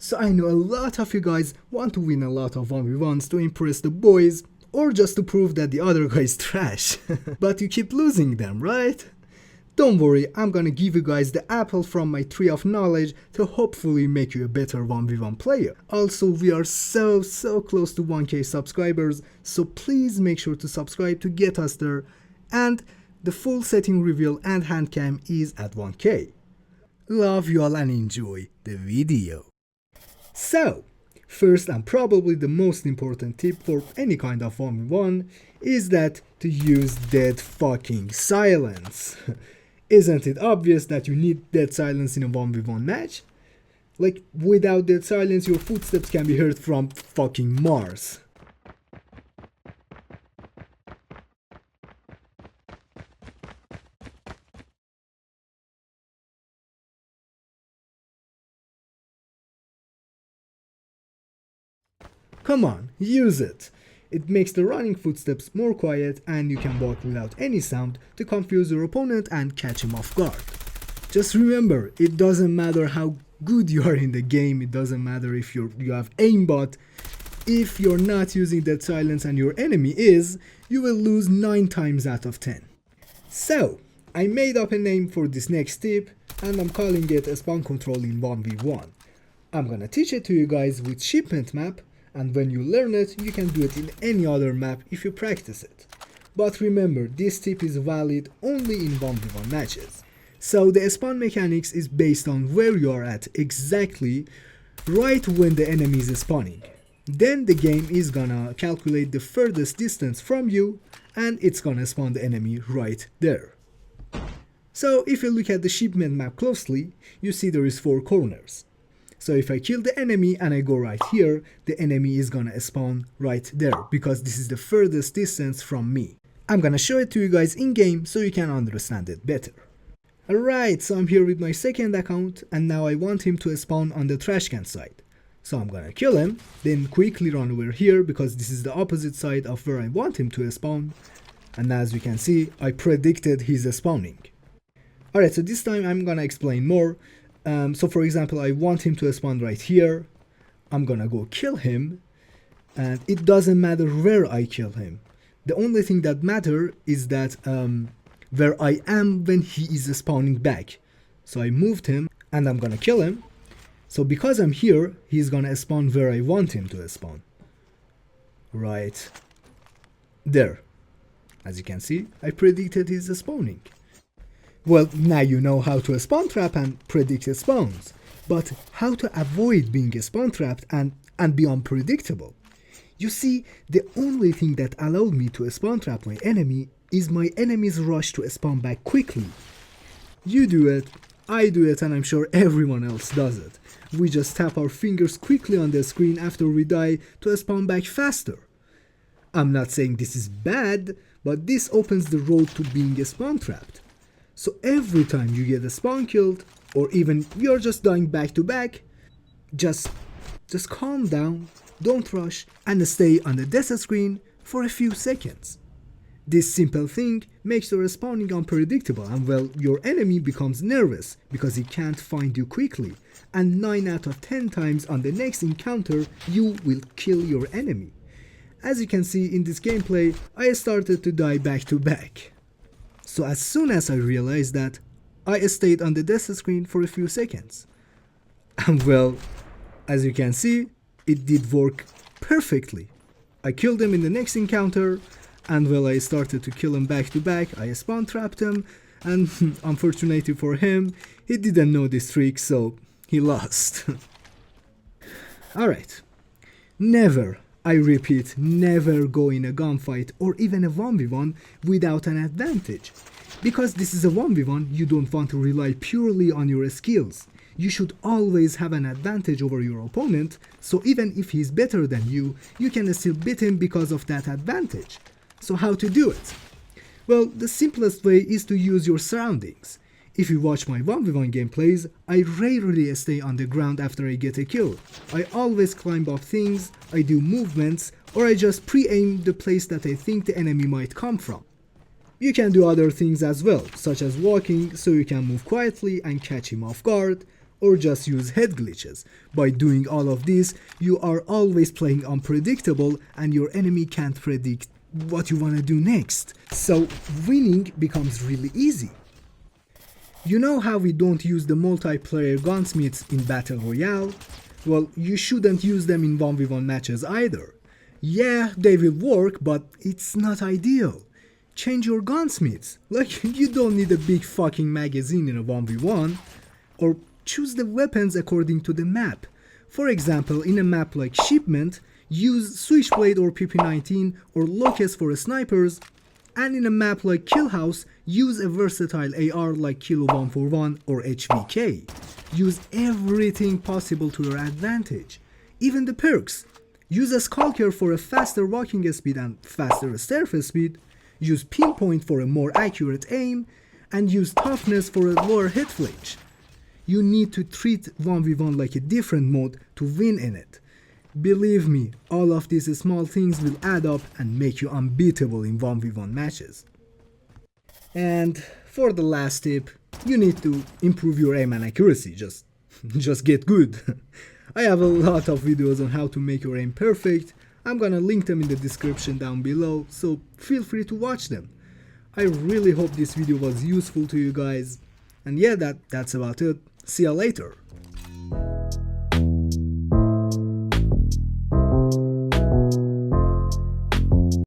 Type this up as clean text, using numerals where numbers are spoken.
So I know a lot of you guys want to win a lot of 1v1s to impress the boys, or just to prove that the other guy is trash. But you keep losing them, right? Don't worry, I'm gonna give you guys the apple from my tree of knowledge to hopefully make you a better 1v1 player. Also, we are so close to 1k subscribers, so please make sure to subscribe to get us there. And the full setting reveal and handcam is at 1k. Love you all and enjoy the video. So, first and probably the most important tip for any kind of 1v1 is that to use dead fucking silence. Isn't it obvious that you need dead silence in a 1v1 match? Like, without dead silence your footsteps can be heard from fucking Mars. Come on, use it! It makes the running footsteps more quiet and you can walk without any sound to confuse your opponent and catch him off guard. Just remember, it doesn't matter how good you are in the game, it doesn't matter if you have aimbot, if you're not using that silence and your enemy is, you will lose 9 times out of 10. So, I made up a name for this next tip and I'm calling it a spawn control in 1v1. I'm gonna teach it to you guys with shipment map, and when you learn it, you can do it in any other map if you practice it. But remember, this tip is valid only in 1v1 matches. So the spawn mechanics is based on where you are at exactly right when the enemy is spawning. Then the game is gonna calculate the furthest distance from you and it's gonna spawn the enemy right there. So if you look at the shipment map closely, you see there is 4 corners. So if I kill the enemy and I go right here, the enemy is gonna spawn right there because this is the furthest distance from me. I'm gonna show it to you guys in game so you can understand it better. Alright, so I'm here with my second account and now I want him to spawn on the trash can side. So I'm gonna kill him, then quickly run over here because this is the opposite side of where I want him to spawn. And as you can see, I predicted his spawning. Alright, so this time I'm gonna explain more. So for example, I want him to spawn right here. I'm gonna go kill him and it doesn't matter where I kill him. The only thing that matters is that where I am when he is spawning back. So I moved him and I'm gonna kill him. So because I'm here, he's gonna spawn where I want him to spawn. Right there. As you can see, I predicted his spawning. Well, now you know how to spawn trap and predict spawns, but how to avoid being spawn trapped and be unpredictable? You see, the only thing that allowed me to spawn trap my enemy is my enemy's rush to spawn back quickly. You do it, I do it, and I'm sure everyone else does it. We just tap our fingers quickly on the screen after we die to spawn back faster. I'm not saying this is bad, but this opens the road to being spawn trapped. So every time you get a spawn killed, or even you're just dying back to back, just calm down, don't rush, and stay on the death screen for a few seconds. This simple thing makes your spawning unpredictable and well, your enemy becomes nervous because he can't find you quickly, and 9 out of 10 times on the next encounter you will kill your enemy. As you can see in this gameplay, I started to die back to back. So as soon as I realized that, I stayed on the death screen for a few seconds. And well, as you can see, it did work perfectly. I killed him in the next encounter, and well, I started to kill him back to back, I spawn trapped him, and unfortunately for him, he didn't know this trick, so he lost. Alright, never, I repeat, never go in a gunfight or even a 1v1 without an advantage. Because this is a 1v1, you don't want to rely purely on your skills. You should always have an advantage over your opponent, so even if he's better than you, you can still beat him because of that advantage. So how to do it? Well, the simplest way is to use your surroundings. If you watch my 1v1 gameplays, I rarely stay on the ground after I get a kill. I always climb up things, I do movements, or I just pre-aim the place that I think the enemy might come from. You can do other things as well, such as walking so you can move quietly and catch him off guard, or just use head glitches. By doing all of this, you are always playing unpredictable and your enemy can't predict what you wanna do next. So winning becomes really easy. You know how we don't use the multiplayer gunsmiths in Battle Royale? Well, you shouldn't use them in 1v1 matches either. Yeah, they will work, but it's not ideal. Change your gunsmiths. Like, you don't need a big fucking magazine in a 1v1. Or choose the weapons according to the map. For example, in a map like Shipment, use Switchblade or PP-19 or Locust for snipers, and in a map like Kill House, use a versatile AR like Kilo 141 or HVK. Use everything possible to your advantage, even the perks. Use a Skulker for a faster walking speed and faster surface speed, use Pinpoint for a more accurate aim, and use Toughness for a lower hit flinch. You need to treat 1v1 like a different mode to win in it. Believe me, all of these small things will add up and make you unbeatable in 1v1 matches. And for the last tip, you need to improve your aim and accuracy, just get good. I have a lot of videos on how to make your aim perfect. I'm gonna link them in the description down below, so feel free to watch them. I really hope this video was useful to you guys. And yeah, that's about it. See ya later.